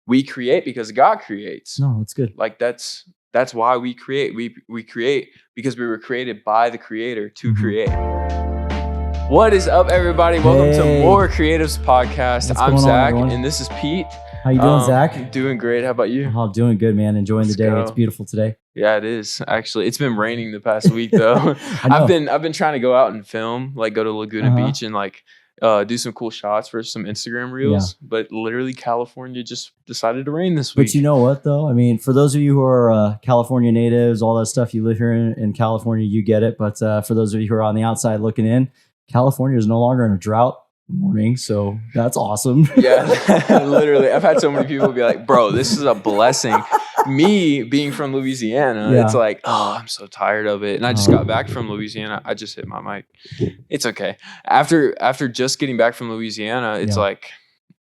we create because God creates. No, that's good. Like that's why we create. We create because we were created by the Creator to create. What is up, everybody? Welcome to More Creatives Podcast. I'm Zach, and this is Pete. How you doing, Zach? Doing great. How about you? Oh, doing good, man. Enjoying the day. It's beautiful today. Yeah, it is. Actually, it's been raining the past week though. I've been trying to go out and film, like go to Laguna Beach and like do some cool shots for some Instagram reels. Yeah. But literally, California just decided to rain this week. But you know what, though? I mean, for those of you who are California natives, all that stuff, you live here in California, you get it. But for those of you who are on the outside looking in, California is no longer in a drought warning, so that's awesome. Yeah, literally. I've had so many people be like, bro, this is a blessing. Me being from Louisiana, it's like, oh, I'm so tired of it. And I just got back from Louisiana. I just hit my mic. It's okay. After just getting back from Louisiana, it's like,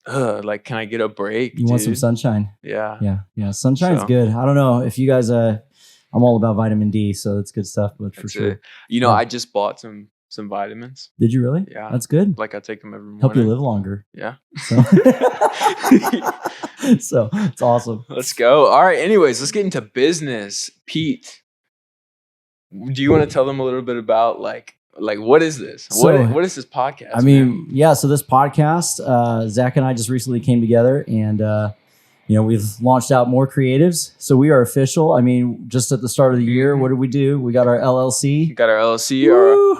can I get a break? You want some sunshine? Yeah. Sunshine's good. I don't know if you guys, I'm all about vitamin D, so that's good stuff, but for sure. You know, I just bought some vitamins. Did you really? Yeah. That's good. Like I take them every morning. Help you live longer. Yeah. So it's awesome. Let's go. All right. Anyways, let's get into business. Pete, do you want to tell them a little bit about like what is this? What is this podcast? I mean, so this podcast, Zach and I just recently came together and we've launched out More Creatives. So we are official. I mean, just at the start of the year, what did we do? We got our LLC.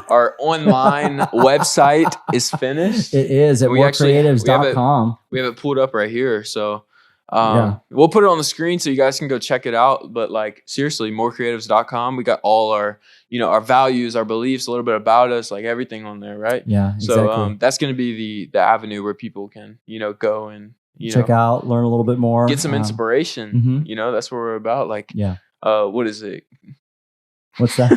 Our online website is finished. It is at morecreatives.com. We have it pulled up right here. So we'll put it on the screen so you guys can go check it out. But like, seriously, morecreatives.com. We got all our, our values, our beliefs, a little bit about us, like everything on there, right? Yeah, exactly. So that's going to be the avenue where people can, go and, check out, learn a little bit more, get some inspiration. That's what we're about. Like, what is it? What's that?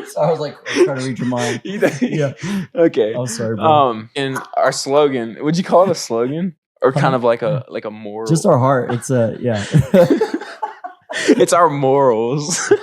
So I was like trying to read your mind. Yeah. Okay. I'm sorry, bro. And our slogan, would you call it a slogan or kind of like a moral? Just our heart. It's it's our morals.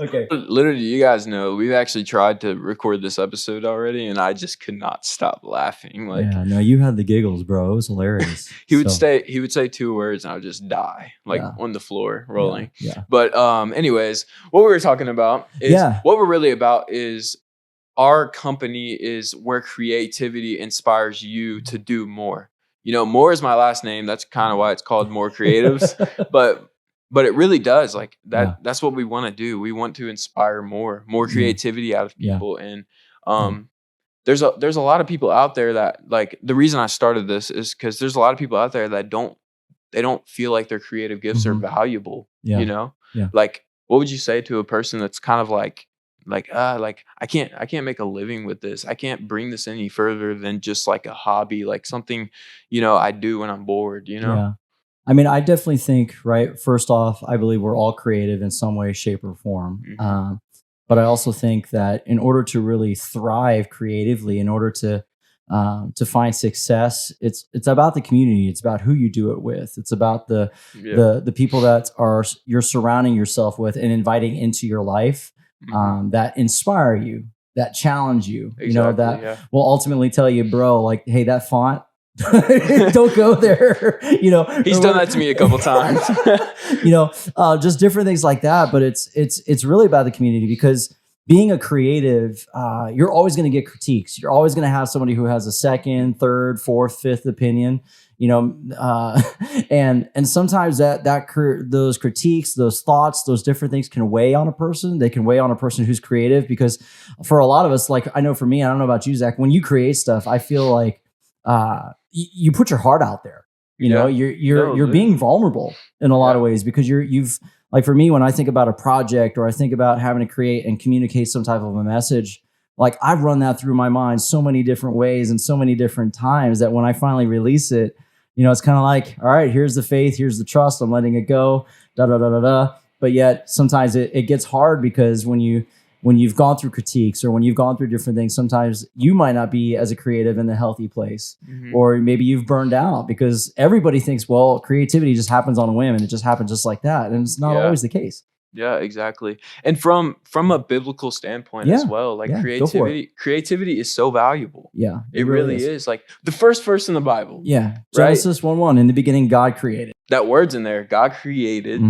Okay. Literally, you guys know we've actually tried to record this episode already, and I just could not stop laughing. Like, yeah, no, you had the giggles, bro. It was hilarious. He would say 2 words, and I would just die, on the floor, rolling. Yeah. But anyways, what we were talking about is what we're really about is our company is where creativity inspires you to do more. More is my last name. That's kind of why it's called More Creatives, But it really does like that. Yeah. That's what we want to do. We want to inspire more creativity out of people. And there's a lot of people out there that like the reason I started this is because there's a lot of people out there that don't feel like their creative gifts are valuable. Yeah. Like what would you say to a person that's kind of like I can't make a living with this. I can't bring this any further than just like a hobby, like something, I do when I'm bored, Yeah. I mean, I definitely think, right, first off, I believe we're all creative in some way, shape, or form. Mm-hmm. But I also think that in order to really thrive creatively, in order to find success, it's about the community. It's about who you do it with. It's about the people that you're surrounding yourself with and inviting into your life that inspire you, that challenge you, that will ultimately tell you, bro, like, hey, that font, don't go there. He's done that to me a couple times. Just different things like that. But it's really about the community because being a creative, you're always going to get critiques. You're always going to have somebody who has a second, third, fourth, fifth opinion. And sometimes those critiques, those thoughts, those different things can weigh on a person. They can weigh on a person who's creative because for a lot of us, like I know for me, I don't know about you, Zach, when you create stuff, I feel like you put your heart out there. You're being vulnerable in a lot of ways because you've like for me, when I think about a project or I think about having to create and communicate some type of a message, like I've run that through my mind so many different ways and so many different times that when I finally release it, it's kind of like, all right, here's the faith, here's the trust, I'm letting it go, da da da da da. But yet sometimes it gets hard because when you've gone through critiques or when you've gone through different things, sometimes you might not be as a creative in the healthy place, or maybe you've burned out because everybody thinks, well, creativity just happens on a whim and it just happens just like that. And it's not always the case. Yeah, exactly. And from a biblical standpoint as well, like creativity is so valuable. Yeah, it really is. Like the first verse in the Bible. Yeah, Genesis 1:1. In the beginning, God created. That word's in there. God created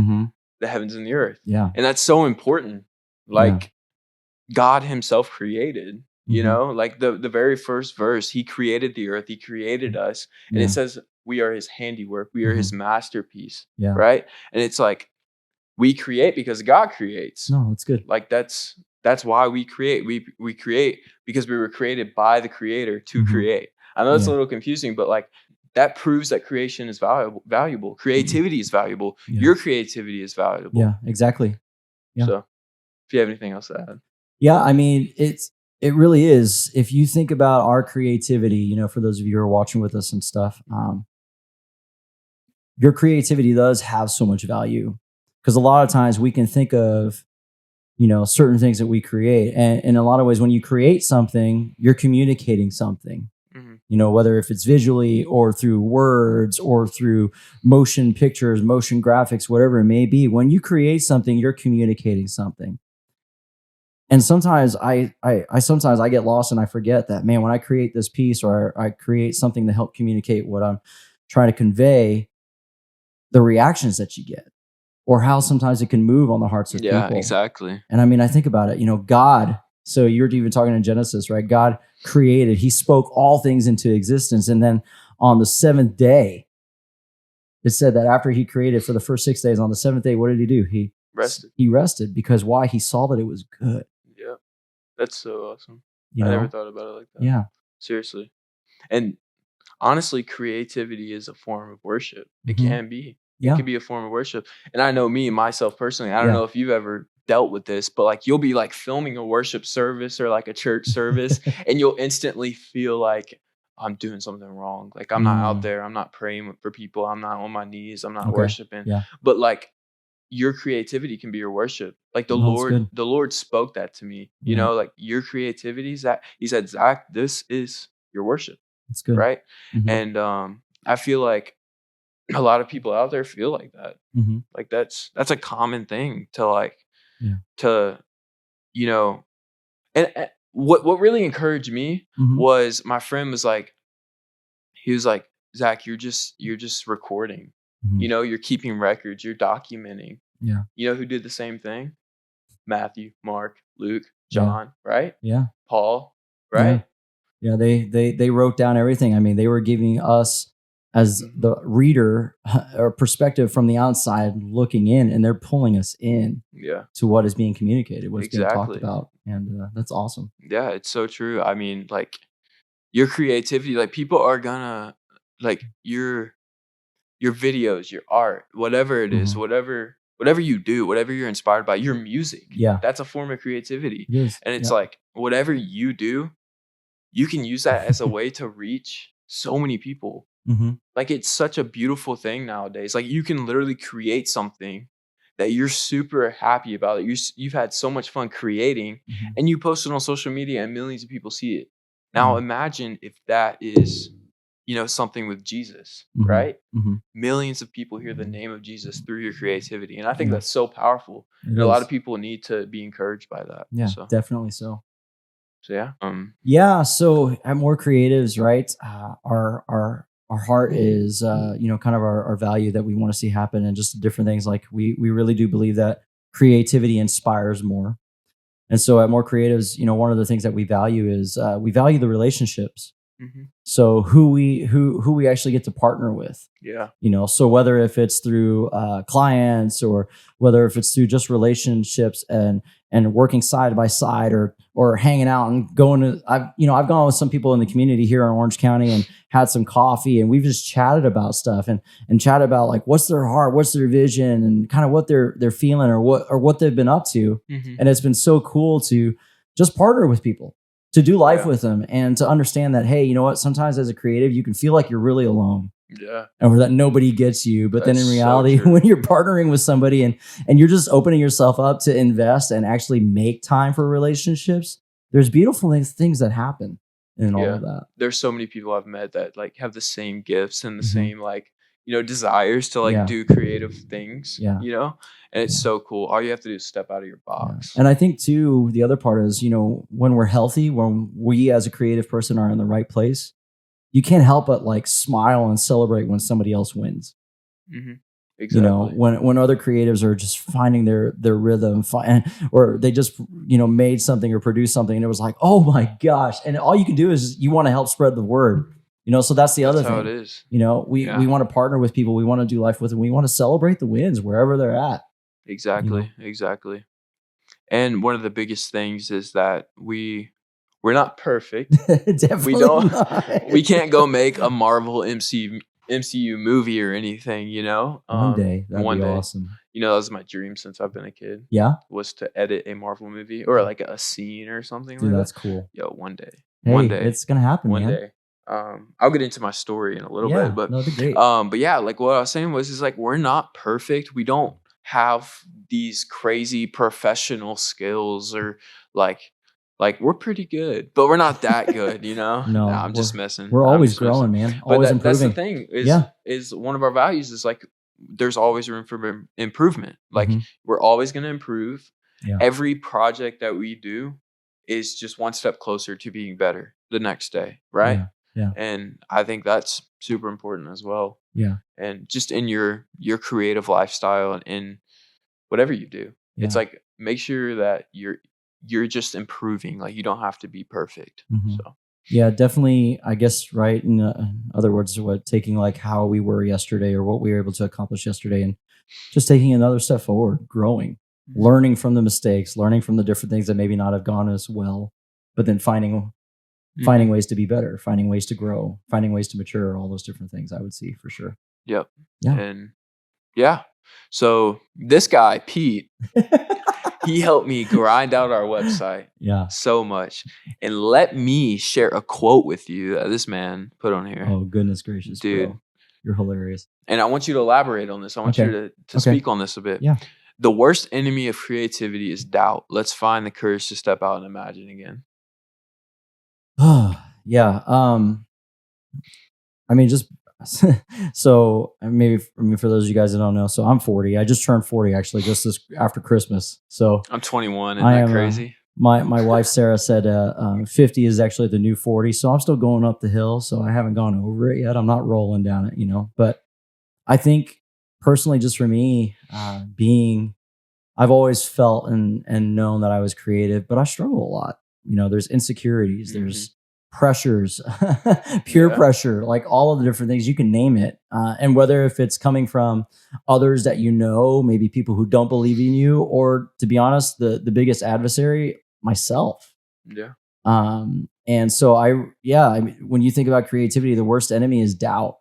the heavens and the earth. Yeah, and that's so important. Like God Himself created. You know, like the very first verse, He created the earth. He created us, and it says we are His handiwork. We are His masterpiece. Yeah, right. And it's like, we create because God creates. No, that's good. Like that's why we create. We create because we were created by the Creator to create. I know it's a little confusing, but like that proves that creation is valuable. Creativity is valuable. Your creativity is valuable. Yeah, exactly. Yeah. So if you have anything else to add. Yeah, I mean, it really is. If you think about our creativity, you know, for those of you who are watching with us and stuff, your creativity does have so much value, because a lot of times we can think of, you know, certain things that we create, and in a lot of ways, when you create something, you're communicating something. You know, whether if it's visually or through words or through motion pictures, motion graphics, whatever it may be. When you create something, you're communicating something. And sometimes I sometimes I get lost and I forget that, man, when I create this piece or I create something to help communicate what I'm trying to convey, the reactions that you get, or how sometimes it can move on the hearts of people. Yeah, exactly. And I mean, I think about it, you know, God, so you're even talking in Genesis, right? God created, He spoke all things into existence. And then on the seventh day, it said that after He created for the first 6 days, on the seventh day, what did He do? He rested. He rested because why? He saw that it was good. Yeah. That's so awesome. I never thought about it like that. Yeah. Seriously. And honestly, creativity is a form of worship. It can be. It can be a form of worship. And I know myself personally, I don't know if you've ever dealt with this, but like you'll be like filming a worship service or like a church service and you'll instantly feel like, I'm doing something wrong. Like I'm not out there. I'm not praying for people. I'm not on my knees. I'm not worshiping. Yeah. But like your creativity can be your worship. Like the Lord spoke that to me. You know, like your creativity is that. He said, Zach, this is your worship. That's good. Right. And I feel like a lot of people out there feel like that. Like that's a common thing to like, to, you know, and what really encouraged me was my friend was like, he was like, Zach, you're just recording. You know, you're keeping records, you're documenting. Yeah. You know who did the same thing? Matthew, Mark, Luke, John, right? Yeah. Paul, right? Yeah. They wrote down everything. I mean, they were giving us, as the reader, or perspective from the outside looking in, and they're pulling us in to what is being communicated, what's being talked about. And that's awesome. Yeah, it's so true. I mean, like your creativity, like people are gonna like your videos, your art, whatever it is, whatever you do, whatever you're inspired by, your music. Yeah. That's a form of creativity. It is. And it's like whatever you do, you can use that as a way to reach so many people. Like it's such a beautiful thing nowadays. Like you can literally create something that you're super happy about, that you've had so much fun creating, and you post it on social media and millions of people see it. Now imagine if that is, you know, something with Jesus, right? Millions of people hear the name of Jesus through your creativity. And I think that's so powerful. And a lot of people need to be encouraged by that. Yeah, definitely so. So yeah. So at More Creatives, right? Our heart is, you know, kind of our value that we want to see happen, and just different things. Like we really do believe that creativity inspires more. And so at More Creatives, you know, one of the things that we value is we value the relationships. So who we actually get to partner with. Yeah. You know, so whether if it's through clients, or whether if it's through just relationships and working side by side, or hanging out and going to, I've gone with some people in the community here in Orange County and had some coffee, and we've just chatted about stuff and chatted about like what's their heart, what's their vision, and kind of what they're feeling, or what they've been up to. And it's been so cool to just partner with people, to do life with them, and to understand that, hey, you know what? Sometimes as a creative, you can feel like you're really alone. Yeah. Or that nobody gets you. But then in reality, when you're partnering with somebody and you're just opening yourself up to invest and actually make time for relationships, there's beautiful things that happen in all of that. There's so many people I've met that like have the same gifts and the same like, desires to like do creative things, and it's so cool. All you have to do is step out of your box. And I think too, the other part is, when we're healthy, when we as a creative person are in the right place, you can't help but like smile and celebrate when somebody else wins. Mm-hmm. Exactly. When other creatives are just finding their rhythm, or they just made something or produced something, and it was like, oh my gosh! And all you can do is you want to help spread the word. So that's the other thing. How it is. We want to partner with people. We want to do life with them. We want to celebrate the wins wherever they're at. Exactly. Exactly. And one of the biggest things is that we're not perfect. Definitely not. We can't go make a Marvel MCU movie or anything, One day. That'd be awesome. That was my dream since I've been a kid. Yeah. Was to edit a Marvel movie or like a scene or something. Dude, like that's that. Cool. Yo, one day. Hey, one day. It's gonna happen. One man. day. I'll get into my story in a little bit, but but yeah, like what I was saying is like we're not perfect. We don't have these crazy professional skills or like we're pretty good, but we're not that good, No, I'm just messing. We're always growing, man. Always improving. That's the thing is one of our values is like there's always room for improvement. Like we're always going to improve. Yeah. Every project that we do is just one step closer to being better the next day, right? Yeah. And I think that's super important as well. Yeah. And just in your creative lifestyle and in whatever you do, it's like make sure that you're just improving. Like you don't have to be perfect. So yeah, definitely. I guess right. In other words, taking like how we were yesterday or what we were able to accomplish yesterday, and just taking another step forward, growing, learning from the mistakes, learning from the different things that maybe not have gone as well, but then finding ways to be better, finding ways to grow, finding ways to mature, all those different things I would see for sure. Yep. Yeah. And so this guy, Pete, he helped me grind out our website so much. And let me share a quote with you that this man put on here. Oh, goodness gracious, dude. Bro. You're hilarious. And I want you to elaborate on this. I want you to speak on this a bit. Yeah. The worst enemy of creativity is doubt. Let's find the courage to step out and imagine again. Yeah. I mean, just so maybe for those of you guys that don't know, so I'm 40. I just turned 40 actually just this after Christmas. So I'm 21. Isn't that crazy? My wife Sarah said 50 is actually the new 40. So I'm still going up the hill. So I haven't gone over it yet. I'm not rolling down it, But I think personally, just for me, I've always felt and known that I was creative, but I struggle a lot. There's insecurities, there's pressures, peer pressure, like all of the different things, you can name it. And whether if it's coming from others that maybe people who don't believe in you, or to be honest, the biggest adversary, myself. Yeah. And so I mean, when you think about creativity, the worst enemy is doubt.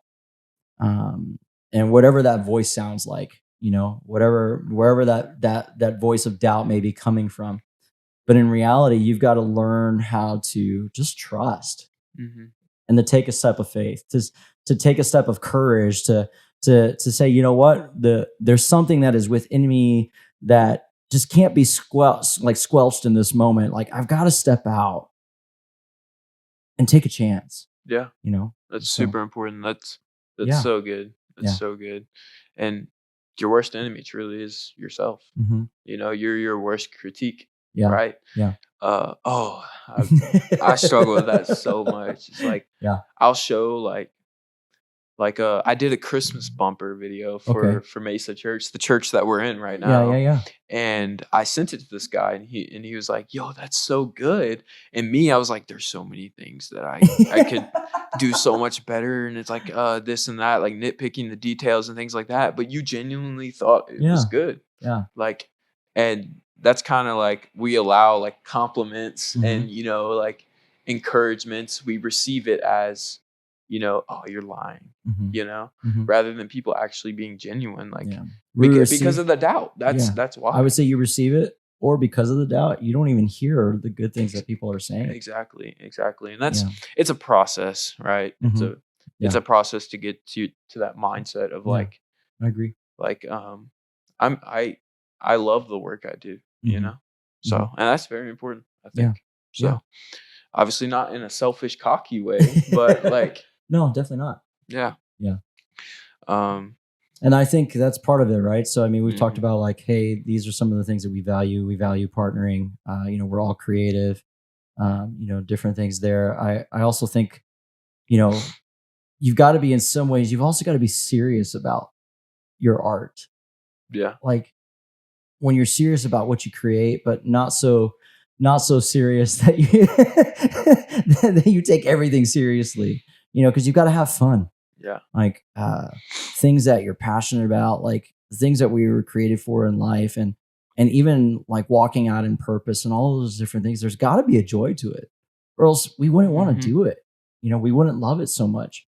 And whatever that voice sounds like, wherever that voice of doubt may be coming from. But in reality, you've got to learn how to just trust and to take a step of faith, to take a step of courage, to say, you know what, there's something that is within me that just can't be squelched in this moment. Like I've got to step out and take a chance. Yeah. That's super important. That's so good. That's so good. And your worst enemy truly is yourself. You're your worst critique. Yeah. Right. Yeah. I struggle with that so much. It's like, I'll show I did a Christmas bumper video for Mesa Church, the church that we're in right now. Yeah. And I sent it to this guy, and he was like, "Yo, that's so good." And me, I was like, "There's so many things that I could do so much better." And it's like this and that, like nitpicking the details and things like that. But you genuinely thought it was good. Yeah. And that's kind of like we allow like compliments and encouragements. We receive it as oh, you're lying, rather than people actually being genuine, because of the doubt. That's why I would say you receive it, or because of the doubt, you don't even hear the good things that people are saying. Exactly, and it's a process, right? It's a process to get to that mindset of I agree. I love the work I do, so and that's very important, I think. So obviously not in a selfish, cocky way, but no, definitely not. Yeah. And I think that's part of it, right? So, I mean, we've talked about like, hey, these are some of the things that we value. We value partnering. We're all creative. Different things there. I also think, you've got to be, in some ways, you've also got to be serious about your art. Yeah. Like when you're serious about what you create, but not so serious that you that you take everything seriously, because you've got to have fun. Yeah. Like things that you're passionate about, like things that we were created for in life, and even like walking out in purpose and all those different things. There's got to be a joy to it, or else we wouldn't want to do it. We wouldn't love it so much.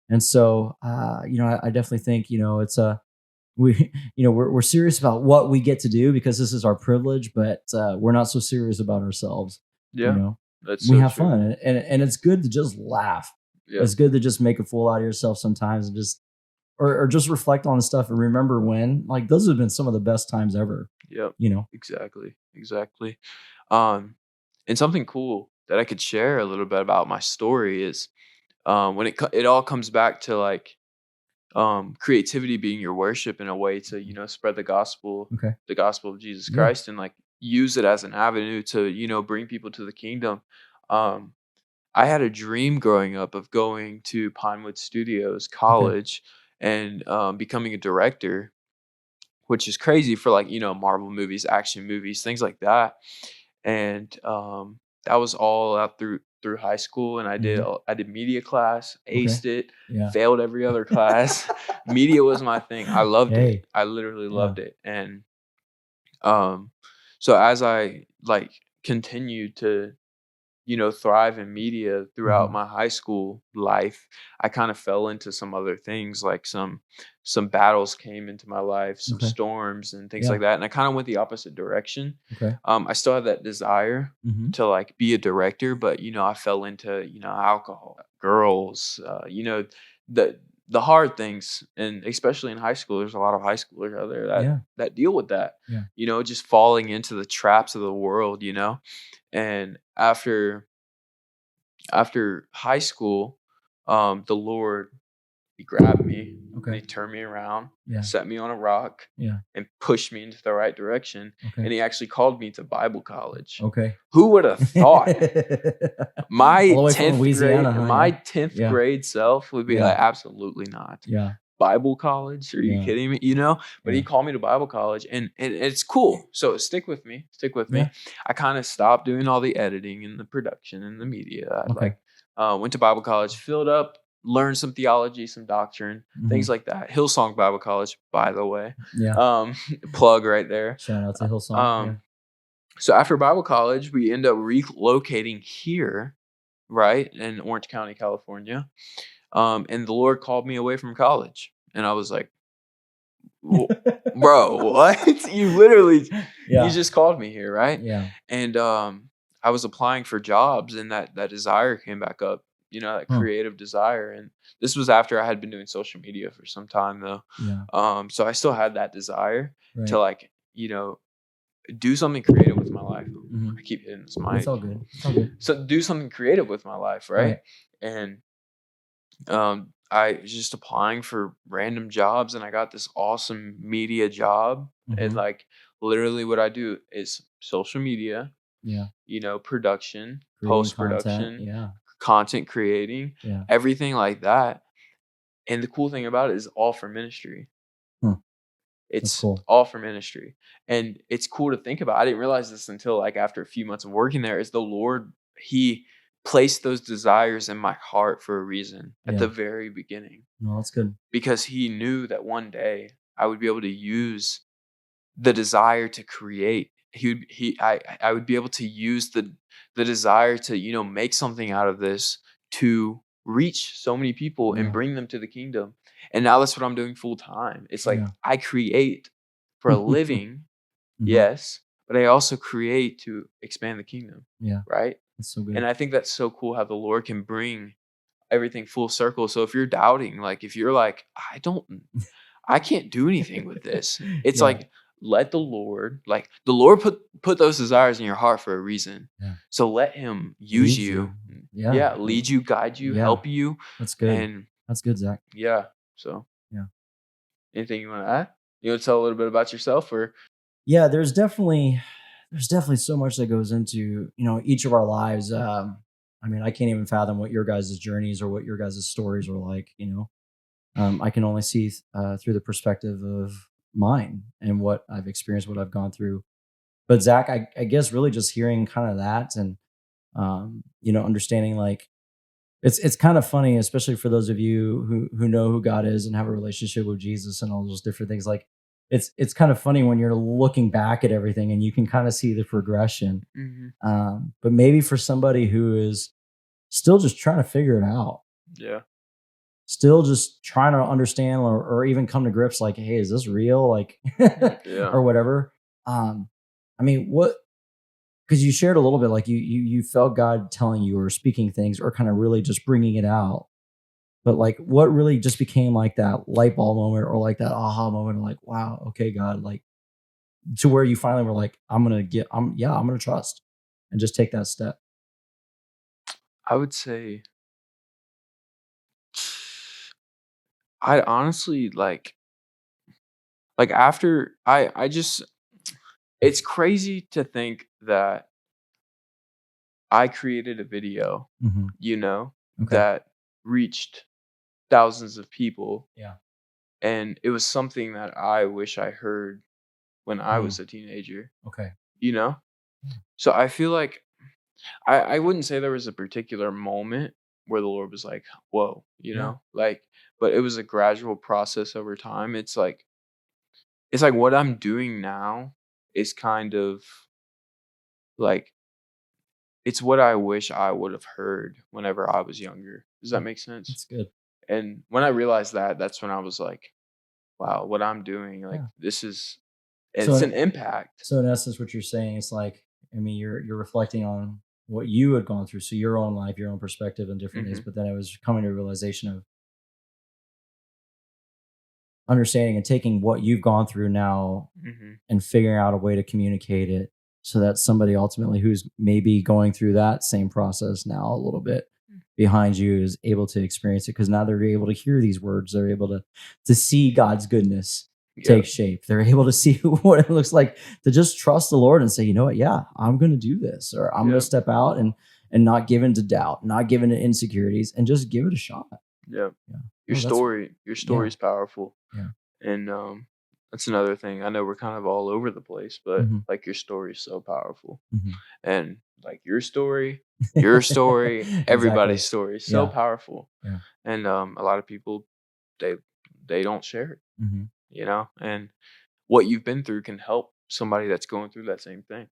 And so, I definitely think, it's we're serious about what we get to do because this is our privilege, but we're not so serious about ourselves. Yeah. We have fun, and it's good to just laugh. Yeah. It's good to just make a fool out of yourself sometimes, and just or just reflect on the stuff and remember when, like, those have been some of the best times ever. Yep. Exactly. And something cool that I could share a little bit about my story is when it all comes back to like creativity being your worship in a way to spread the gospel of Jesus Christ, and like use it as an avenue to bring people to the kingdom. I had a dream growing up of going to Pinewood Studios College and becoming a director, which is crazy for like Marvel movies, action movies, things like that. And that was all out through high school, and I did media class, aced it, failed every other class. Media was my thing. I loved it. I literally loved it. And so as I like continued to thrive in media throughout my high school life, I kind of fell into some other things, like some battles came into my life, some storms and things like that. And I kind of went the opposite direction. I still had that desire to like be a director, but I fell into, alcohol, girls, the hard things. And especially in high school, there's a lot of high schoolers out there that deal with that, just falling into the traps of the world, And after high school, the Lord, he grabbed me, and he turned me around, set me on a rock, and pushed me into the right direction. And he actually called me to Bible college. Who would have thought? My 10th grade self would be like, absolutely not. Bible college? Are you kidding me? But he called me to Bible college, and it's cool. So stick with me. I kind of stopped doing all the editing and the production and the media. I went to Bible college, filled up, learned some theology, some doctrine, things like that. Hillsong Bible College, by the way. Plug right there. Shout out to Hillsong. So after Bible college, we end up relocating here, right, in Orange County, California. And the Lord called me away from college. And I was like, bro, what? You literally, you just called me here, right? And I was applying for jobs, and that desire came back up, that creative desire. And this was after I had been doing social media for some time, though. So I still had that desire to like, do something creative with my life. I keep hitting this mic. It's all good. So do something creative with my life, right? And I was just applying for random jobs, and I got this awesome media job. And like literally what I do is social media, production, post-production, content creating, everything like that. And the cool thing about it is all for ministry. It's cool. All for ministry. And it's cool to think about. I didn't realize this until like after a few months of working there, is the Lord, he placed those desires in my heart for a reason at the very beginning. No, that's good. Because he knew that one day I would be able to use the desire to create. I would be able to use the desire to, make something out of this to reach so many people and bring them to the kingdom. And now that's what I'm doing full time. It's like I create for a living, yes, but I also create to expand the kingdom. Right? That's so good. And I think that's so cool how the Lord can bring everything full circle. So if you're doubting, like if you're like, I can't do anything with this. It's like, let the Lord put those desires in your heart for a reason. So let him use you. Lead you, guide you, help you. That's good. And that's good, Zach. Yeah. So Anything you want to add? You want to tell a little bit about yourself, or? Yeah, there's definitely so much that goes into, each of our lives. I mean, I can't even fathom what your guys' journeys or what your guys' stories are like. I can only see through the perspective of mine and what I've experienced, what I've gone through. But Zach, I guess really just hearing kind of that and understanding, like, it's kind of funny, especially for those of you who know who God is and have a relationship with Jesus and all those different things. Like, it's kind of funny when you're looking back at everything and you can kind of see the progression. But maybe for somebody who is still just trying to figure it out, still just trying to understand or even come to grips, like, hey, is this real? Like, or whatever. I mean, what? Because you shared a little bit, like you felt God telling you or speaking things or kind of really just bringing it out. But like, what really just became like that light bulb moment or like that aha moment of like, wow, okay, God, like, to where you finally were like, I'm going to trust and just take that step? I would say, I honestly like after I just, it's crazy to think that I created a video, that reached thousands of people. Yeah. And it was something that I wish I heard when I was a teenager. Okay. So I feel like I wouldn't say there was a particular moment where the Lord was like, whoa, like, but it was a gradual process over time. It's like what I'm doing now is kind of like, it's what I wish I would have heard whenever I was younger. Does that make sense? That's good. And when I realized that, that's when I was like, wow, what I'm doing, like, this is, it's an impact. So in essence, what you're saying is like, I mean, you're reflecting on what you had gone through. So your own life, your own perspective and different things, but then it was coming to a realization of understanding and taking what you've gone through now and figuring out a way to communicate it so that somebody ultimately who's maybe going through that same process now a little bit behind you is able to experience it, because now they're able to hear these words. They're able to see God's goodness take shape. They're able to see what it looks like to just trust the Lord and say, you know what? Yeah, I'm going to do this, or I'm going to step out and not give in to doubt, not give in to insecurities, and just give it a shot. Your story is powerful. And that's another thing. I know we're kind of all over the place, but like, your story is so powerful. And like, your story, everybody's story is so powerful. And a lot of people, they don't share it, and what you've been through can help somebody that's going through that same thing.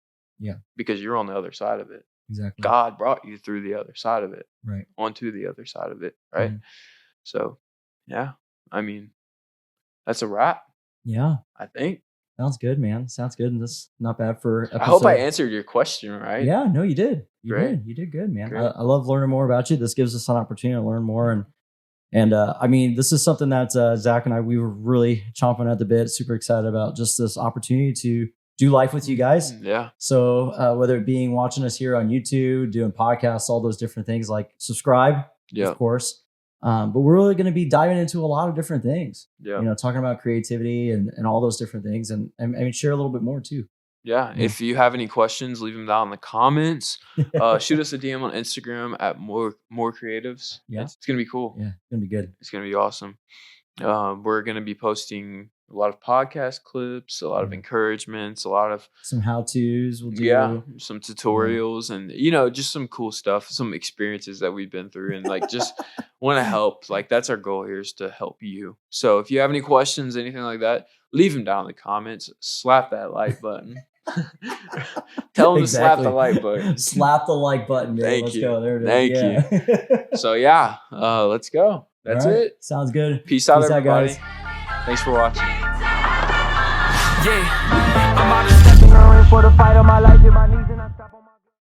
Because you're on the other side of it. Exactly. God brought you through the other side of it. Right. Onto the other side of it. Right. So, I mean, that's a wrap. Yeah. I think. Sounds good, man. Sounds good. And that's not bad for episode. I hope I answered your question right. Yeah, no, you did. You did good, man. I love learning more about you. This gives us an opportunity to learn more. And I mean, this is something that Zach and I, we were really chomping at the bit, super excited about just this opportunity to do life with you guys. Yeah. So whether it being watching us here on YouTube, doing podcasts, all those different things, like subscribe, of course. But we're really going to be diving into a lot of different things. Talking about creativity and all those different things, and share a little bit more too. If you have any questions, leave them down in the comments. Shoot us a DM on Instagram at more creatives. It's gonna be cool. Yeah, it's gonna be good. It's gonna be awesome. We're gonna be posting a lot of podcast clips, a lot of encouragements, a lot of some how-tos. We'll do some tutorials, and just some cool stuff, some experiences that we've been through, and like, just want to help. Like, that's our goal here, is to help you. So if you have any questions, anything like that, leave them down in the comments. Slap that like button. Tell them to slap the like button. Slap the like button, man. Let's go. There it is. Thank you. So let's go. That's it. Sounds good. Peace out, everybody. Guys. Thanks for watching. I'm out of stepping on for the fight of my life. My knees and I stop on